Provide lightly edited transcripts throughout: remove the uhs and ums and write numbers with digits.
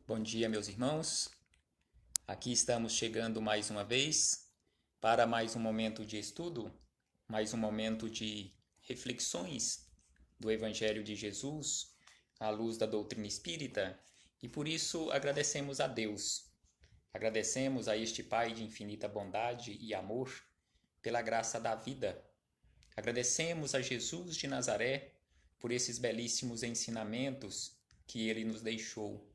Bom dia, meus irmãos. Aqui estamos chegando mais uma vez para mais um momento de estudo, mais um momento de reflexões do Evangelho de Jesus à luz da doutrina espírita, e por isso agradecemos a Deus. Agradecemos a este Pai de infinita bondade e amor pela graça da vida. Agradecemos a Jesus de Nazaré por esses belíssimos ensinamentos que ele nos deixou.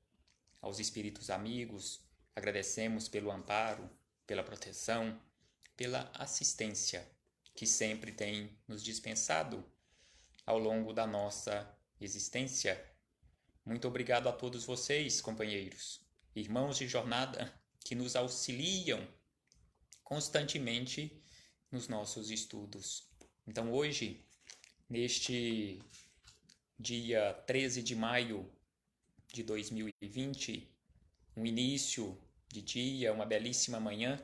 Aos espíritos amigos, agradecemos pelo amparo, pela proteção, pela assistência que sempre tem nos dispensado ao longo da nossa existência. Muito obrigado a todos vocês, companheiros, irmãos de jornada, que nos auxiliam constantemente nos nossos estudos. Então, hoje, neste dia 13 de maio de 2020, um início de dia, uma belíssima manhã,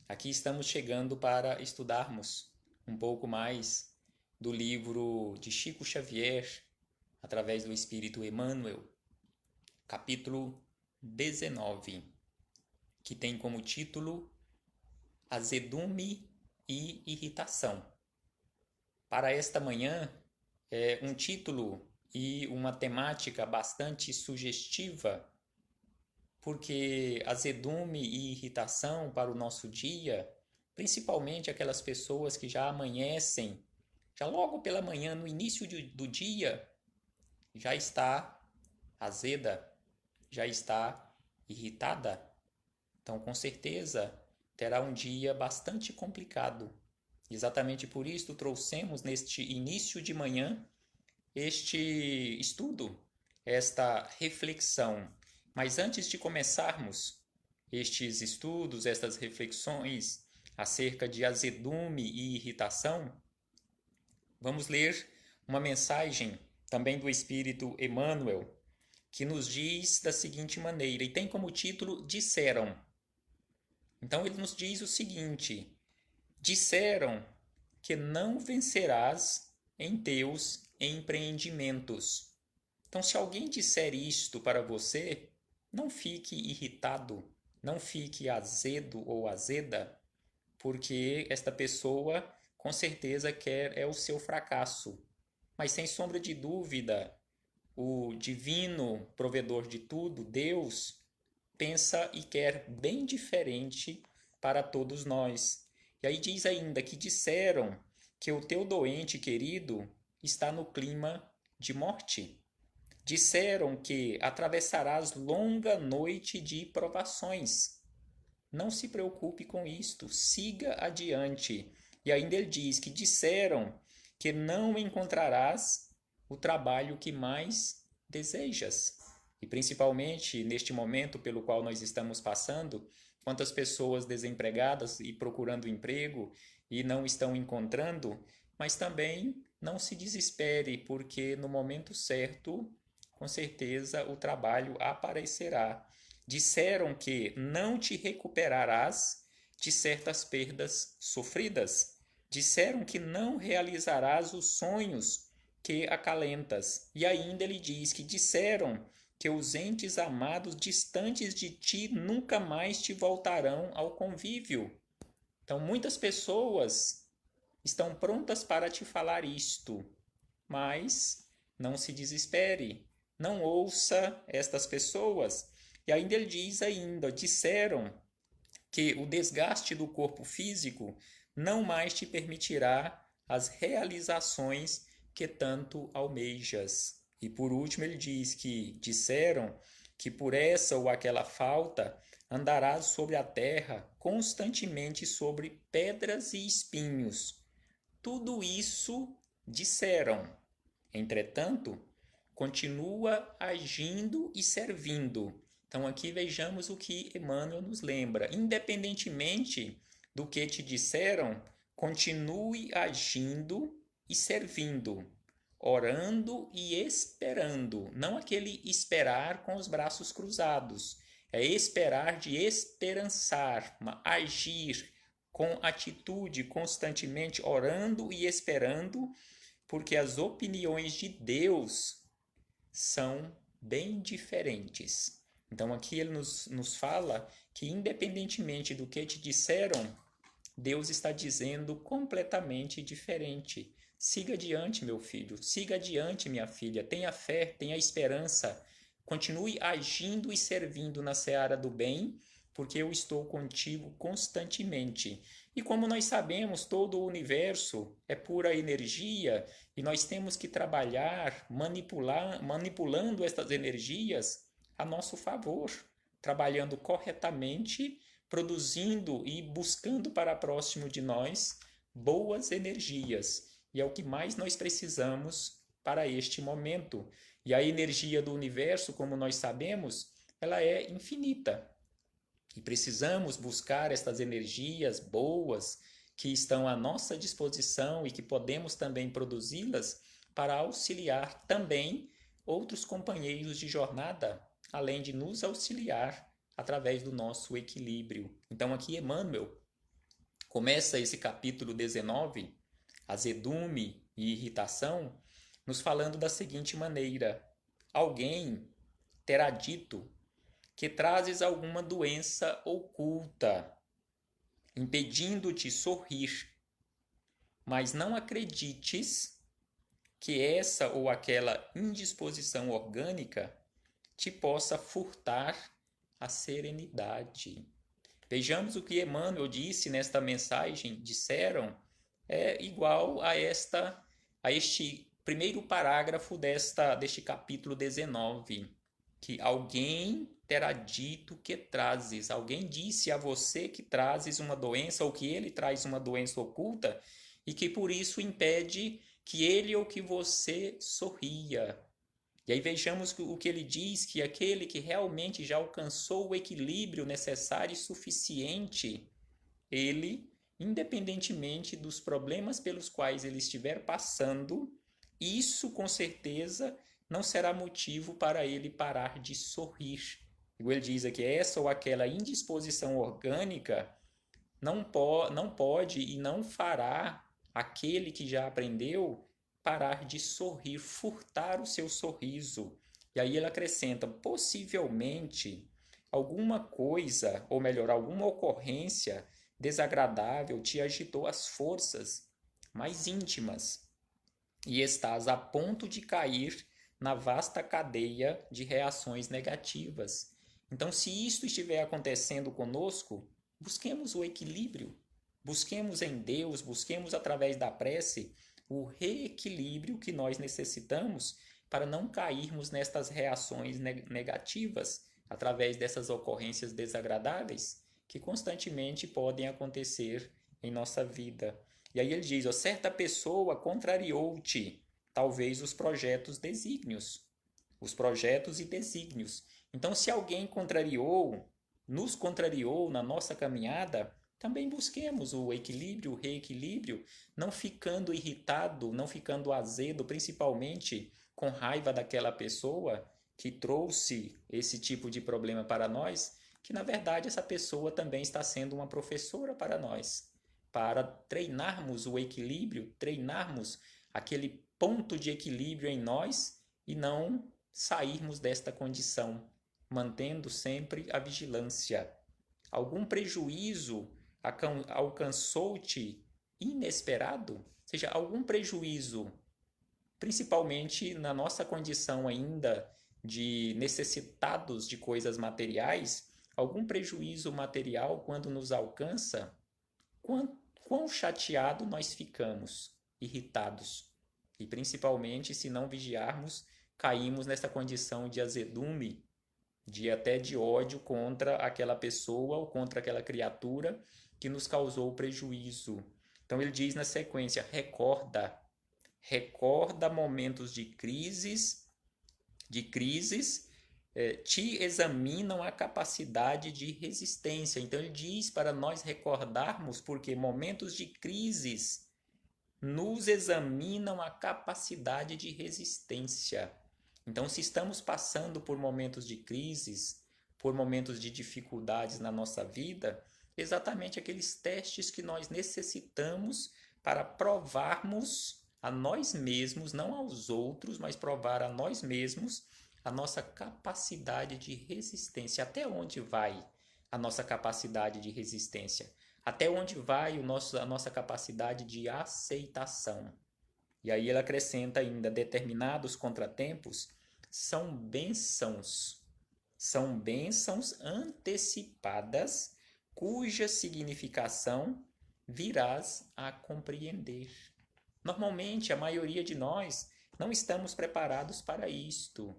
aqui estamos chegando para estudarmos um pouco mais do livro de Chico Xavier, através do Espírito Emmanuel, capítulo 19, que tem como título Azedume e Irritação. Para esta manhã, é um título e uma temática bastante sugestiva, porque azedume e irritação para o nosso dia, principalmente aquelas pessoas que já amanhecem, já logo pela manhã, no início do dia, já está azeda, já está irritada. Então, com certeza, terá um dia bastante complicado. Exatamente por isso trouxemos neste início de manhã este estudo, esta reflexão. Mas antes de começarmos estes estudos, estas reflexões acerca de azedume e irritação, vamos ler uma mensagem também do Espírito Emmanuel, que nos diz da seguinte maneira, e tem como título Disseram. Então ele nos diz o seguinte: disseram que não vencerás em teus empreendimentos. Então, se alguém disser isto para você, não fique irritado, não fique azedo ou azeda, porque esta pessoa com certeza quer o seu fracasso. Mas sem sombra de dúvida, o divino provedor de tudo, Deus, pensa e quer bem diferente para todos nós. E aí diz ainda que disseram que o teu doente querido está no clima de morte. Disseram que atravessarás longa noite de provações. Não se preocupe com isto, siga adiante. E ainda ele diz que disseram que não encontrarás o trabalho que mais desejas. E principalmente neste momento pelo qual nós estamos passando, quantas pessoas desempregadas e procurando emprego e não estão encontrando, mas também não se desespere, porque no momento certo, com certeza, o trabalho aparecerá. Disseram que não te recuperarás de certas perdas sofridas. Disseram que não realizarás os sonhos que acalentas. E ainda ele diz que disseram que os entes amados distantes de ti nunca mais te voltarão ao convívio. Então, muitas pessoas estão prontas para te falar isto, mas não se desespere, não ouça estas pessoas. E ainda ele diz disseram que o desgaste do corpo físico não mais te permitirá as realizações que tanto almejas. E por último ele diz que disseram que por essa ou aquela falta andarás sobre a terra constantemente sobre pedras e espinhos. Tudo isso disseram. Entretanto, continua agindo e servindo. Então aqui vejamos o que Emmanuel nos lembra. Independentemente do que te disseram, continue agindo e servindo, orando e esperando. Não aquele esperar com os braços cruzados. É esperar de esperançar, agir com atitude, constantemente orando e esperando, porque as opiniões de Deus são bem diferentes. Então aqui ele nos fala que independentemente do que te disseram, Deus está dizendo completamente diferente. Siga adiante, meu filho. Siga adiante, minha filha. Tenha fé, tenha esperança. Continue agindo e servindo na seara do bem, porque eu estou contigo constantemente. E como nós sabemos, todo o universo é pura energia e nós temos que trabalhar manipulando estas energias a nosso favor, trabalhando corretamente, produzindo e buscando para próximo de nós boas energias. E é o que mais nós precisamos para este momento. E a energia do universo, como nós sabemos, ela é infinita. E precisamos buscar estas energias boas que estão à nossa disposição e que podemos também produzi-las para auxiliar também outros companheiros de jornada, além de nos auxiliar através do nosso equilíbrio. Então aqui Emmanuel começa esse capítulo 19, azedume e irritação, nos falando da seguinte maneira: alguém terá dito que trazes alguma doença oculta, impedindo-te sorrir, mas não acredites que essa ou aquela indisposição orgânica te possa furtar a serenidade. Vejamos o que Emmanuel disse nesta mensagem. Disseram é igual a este primeiro parágrafo deste capítulo 19, que alguém terá dito que trazes. Alguém disse a você que trazes uma doença ou que ele traz uma doença oculta e que por isso impede que ele ou que você sorria. E aí vejamos o que ele diz, que aquele que realmente já alcançou o equilíbrio necessário e suficiente, ele, independentemente dos problemas pelos quais ele estiver passando, isso com certeza não será motivo para ele parar de sorrir. Ele diz aqui, essa ou aquela indisposição orgânica não pode e não fará aquele que já aprendeu parar de sorrir, furtar o seu sorriso. E aí ele acrescenta, possivelmente, alguma coisa, ou melhor, alguma ocorrência desagradável te agitou as forças mais íntimas e estás a ponto de cair na vasta cadeia de reações negativas. Então, se isto estiver acontecendo conosco, busquemos o equilíbrio, busquemos em Deus, busquemos através da prece o reequilíbrio que nós necessitamos para não cairmos nestas reações negativas, através dessas ocorrências desagradáveis que constantemente podem acontecer em nossa vida. E aí ele diz, ó, certa pessoa contrariou-te, talvez os projetos e desígnios. Então, se alguém nos contrariou na nossa caminhada, também busquemos o equilíbrio, o reequilíbrio, não ficando irritado, não ficando azedo, principalmente com raiva daquela pessoa que trouxe esse tipo de problema para nós, que na verdade essa pessoa também está sendo uma professora para nós, para treinarmos o equilíbrio, treinarmos aquele ponto de equilíbrio em nós e não sairmos desta condição, mantendo sempre a vigilância. Algum prejuízo alcançou-te inesperado? Ou seja, algum prejuízo, principalmente na nossa condição ainda de necessitados de coisas materiais, algum prejuízo material quando nos alcança, quão chateado nós ficamos, irritados. E principalmente se não vigiarmos, caímos nessa condição de azedume, até de ódio contra aquela pessoa ou contra aquela criatura que nos causou prejuízo. Então ele diz na sequência, recorda momentos de crises, te examinam a capacidade de resistência. Então ele diz para nós recordarmos, porque momentos de crises nos examinam a capacidade de resistência. Então, se estamos passando por momentos de crises, por momentos de dificuldades na nossa vida, exatamente aqueles testes que nós necessitamos para provarmos a nós mesmos, não aos outros, mas provar a nós mesmos a nossa capacidade de resistência. Até onde vai a nossa capacidade de resistência? Até onde vai a nossa capacidade de aceitação? E aí ele acrescenta ainda: determinados contratempos são bênçãos antecipadas, cuja significação virás a compreender. Normalmente, a maioria de nós não estamos preparados para isto.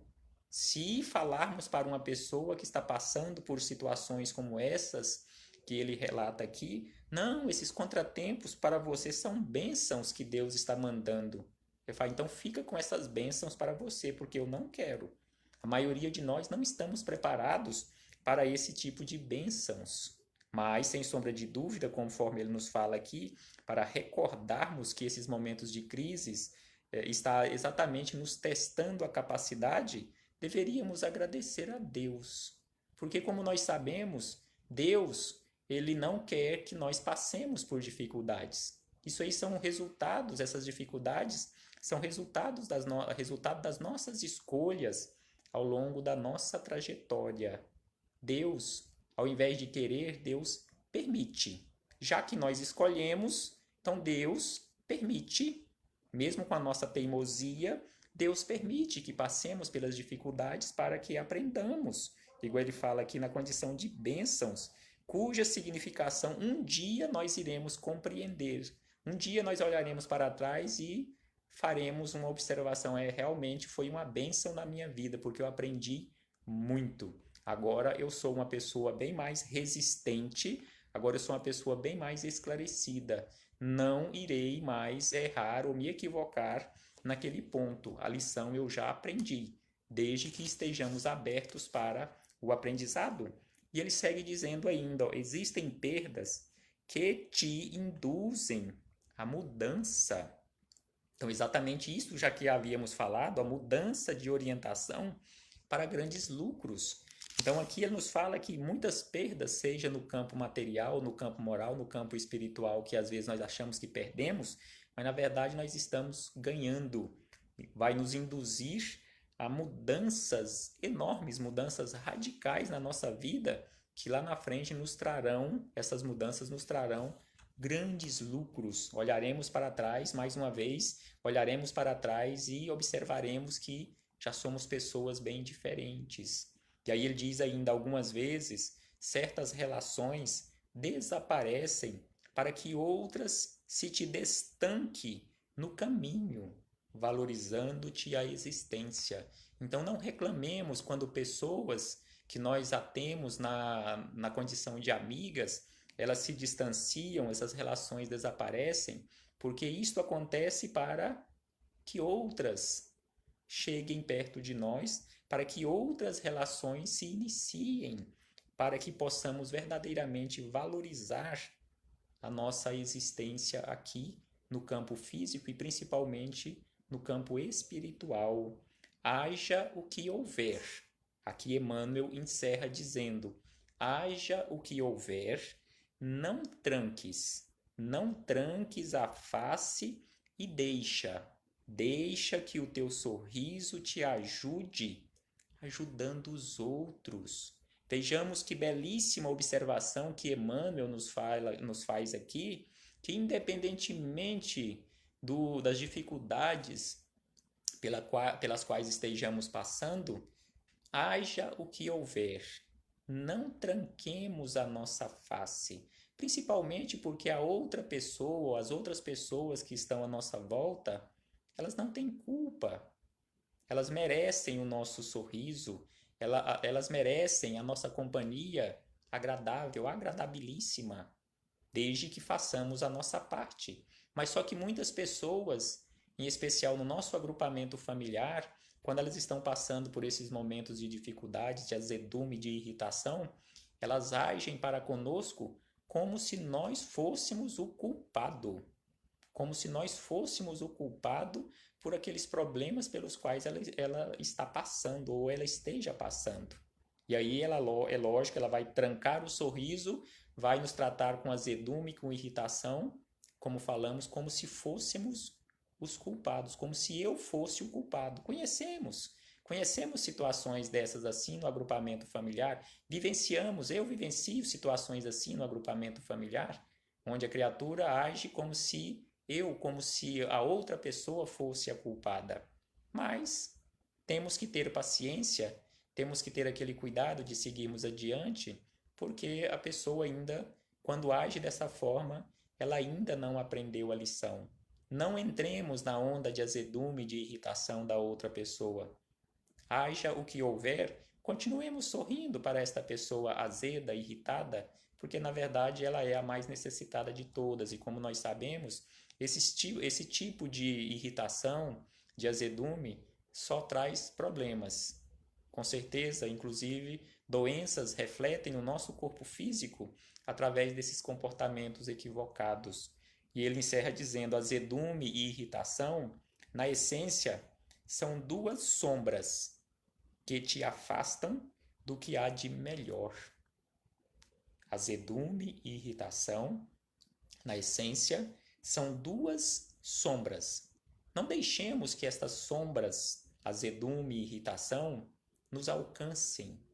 Se falarmos para uma pessoa que está passando por situações como essas que ele relata aqui, não, esses contratempos para você são bênçãos que Deus está mandando. Eu falo, então fica com essas bênçãos para você, porque eu não quero. A maioria de nós não estamos preparados para esse tipo de bênçãos. Mas, sem sombra de dúvida, conforme ele nos fala aqui, para recordarmos que esses momentos de crises está exatamente nos testando a capacidade, deveríamos agradecer a Deus. Porque, como nós sabemos, Deus, ele não quer que nós passemos por dificuldades. Isso aí são resultados, essas dificuldades são resultado das nossas escolhas ao longo da nossa trajetória. Deus, ao invés de querer, Deus permite. Já que nós escolhemos, então Deus permite, mesmo com a nossa teimosia, Deus permite que passemos pelas dificuldades para que aprendamos. Igual ele fala aqui na condição de bênçãos, cuja significação um dia nós iremos compreender. Um dia nós olharemos para trás e faremos uma observação. Realmente foi uma bênção na minha vida, porque eu aprendi muito. Agora eu sou uma pessoa bem mais resistente, agora eu sou uma pessoa bem mais esclarecida. Não irei mais errar ou me equivocar naquele ponto. A lição eu já aprendi, desde que estejamos abertos para o aprendizado. E ele segue dizendo ainda, ó, existem perdas que te induzem a mudança. Então, exatamente isso já que havíamos falado, a mudança de orientação para grandes lucros. Então, aqui ele nos fala que muitas perdas, seja no campo material, no campo moral, no campo espiritual, que às vezes nós achamos que perdemos, mas na verdade nós estamos ganhando. Vai nos induzir a mudanças enormes, mudanças radicais na nossa vida, que lá na frente essas mudanças nos trarão grandes lucros. Olharemos para trás, mais uma vez, olharemos para trás e observaremos que já somos pessoas bem diferentes. E aí ele diz ainda algumas vezes, certas relações desaparecem para que outras se te destanque no caminho, valorizando-te a existência. Então não reclamemos quando pessoas que nós a temos na condição de amigas, elas se distanciam, essas relações desaparecem, porque isto acontece para que outras cheguem perto de nós, para que outras relações se iniciem, para que possamos verdadeiramente valorizar a nossa existência aqui no campo físico e principalmente no campo espiritual. Haja o que houver. Aqui Emmanuel encerra dizendo: haja o que houver, não tranques a face e deixa que o teu sorriso te ajude, ajudando os outros. Vejamos que belíssima observação que Emmanuel nos faz aqui, que independentemente das dificuldades pelas quais estejamos passando, haja o que houver, não tranquemos a nossa face, principalmente porque a outra pessoa, ou as outras pessoas que estão à nossa volta, elas não têm culpa. Elas merecem o nosso sorriso, elas merecem a nossa companhia agradável, agradabilíssima, desde que façamos a nossa parte. Mas só que muitas pessoas, em especial no nosso agrupamento familiar, quando elas estão passando por esses momentos de dificuldade, de azedume, de irritação, elas agem para conosco como se nós fôssemos o culpado. Como se nós fôssemos o culpado por aqueles problemas pelos quais ela está passando ou ela esteja passando. E aí é lógico, ela vai trancar o sorriso, vai nos tratar com azedume, com irritação, como falamos, como se fôssemos os culpados, como se eu fosse o culpado. Conhecemos Conhecemos situações dessas assim no agrupamento familiar? Eu vivencio situações assim no agrupamento familiar, onde a criatura age como se a outra pessoa fosse a culpada. Mas temos que ter paciência, temos que ter aquele cuidado de seguirmos adiante, porque a pessoa ainda, quando age dessa forma, ela ainda não aprendeu a lição. Não entremos na onda de azedume e de irritação da outra pessoa. Haja o que houver, continuemos sorrindo para esta pessoa azeda, irritada, porque na verdade ela é a mais necessitada de todas. E como nós sabemos, esse tipo de irritação, de azedume, só traz problemas. Com certeza, inclusive, doenças refletem no nosso corpo físico através desses comportamentos equivocados. E ele encerra dizendo: azedume e irritação, na essência, são duas sombras que te afastam do que há de melhor. Azedume e irritação, na essência, são duas sombras. Não deixemos que estas sombras, azedume e irritação, nos alcancem.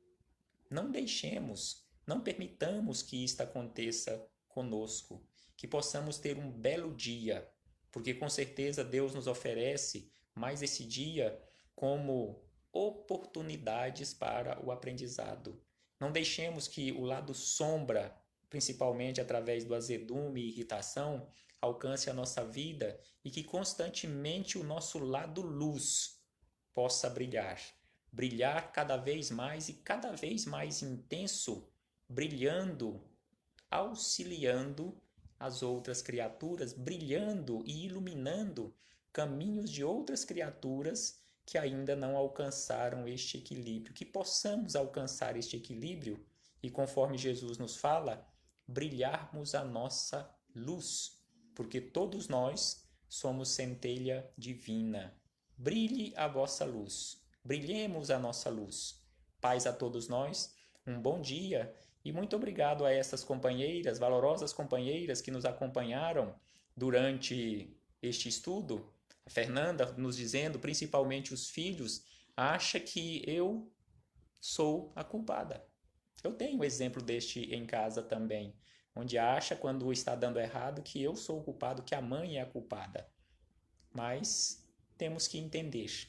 Não deixemos, não permitamos que isto aconteça conosco, que possamos ter um belo dia, porque com certeza Deus nos oferece mais esse dia como oportunidades para o aprendizado. Não deixemos que o lado sombra, principalmente através do azedume e irritação, alcance a nossa vida e que constantemente o nosso lado luz possa brilhar. Brilhar cada vez mais e cada vez mais intenso, brilhando, auxiliando as outras criaturas, brilhando e iluminando caminhos de outras criaturas que ainda não alcançaram este equilíbrio. Que possamos alcançar este equilíbrio e, conforme Jesus nos fala, brilharmos a nossa luz, porque todos nós somos centelha divina. Brilhe a vossa luz, brilhemos a nossa luz. Paz a todos nós, um bom dia e muito obrigado a essas companheiras, valorosas companheiras que nos acompanharam durante este estudo. A Fernanda nos dizendo, principalmente os filhos, acha que eu sou a culpada. Eu tenho exemplo deste em casa também, onde acha, quando está dando errado, que eu sou o culpado, que a mãe é a culpada. Mas temos que entender.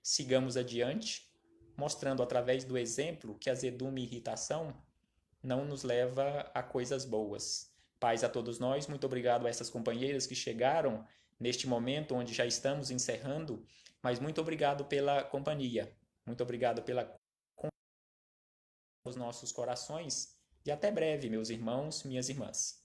Sigamos adiante, mostrando através do exemplo que azedume e irritação não nos leva a coisas boas. Paz a todos nós, muito obrigado a essas companheiras que chegaram neste momento onde já estamos encerrando, mas muito obrigado pela companhia, muito obrigado pela os nossos corações e até breve, meus irmãos, minhas irmãs.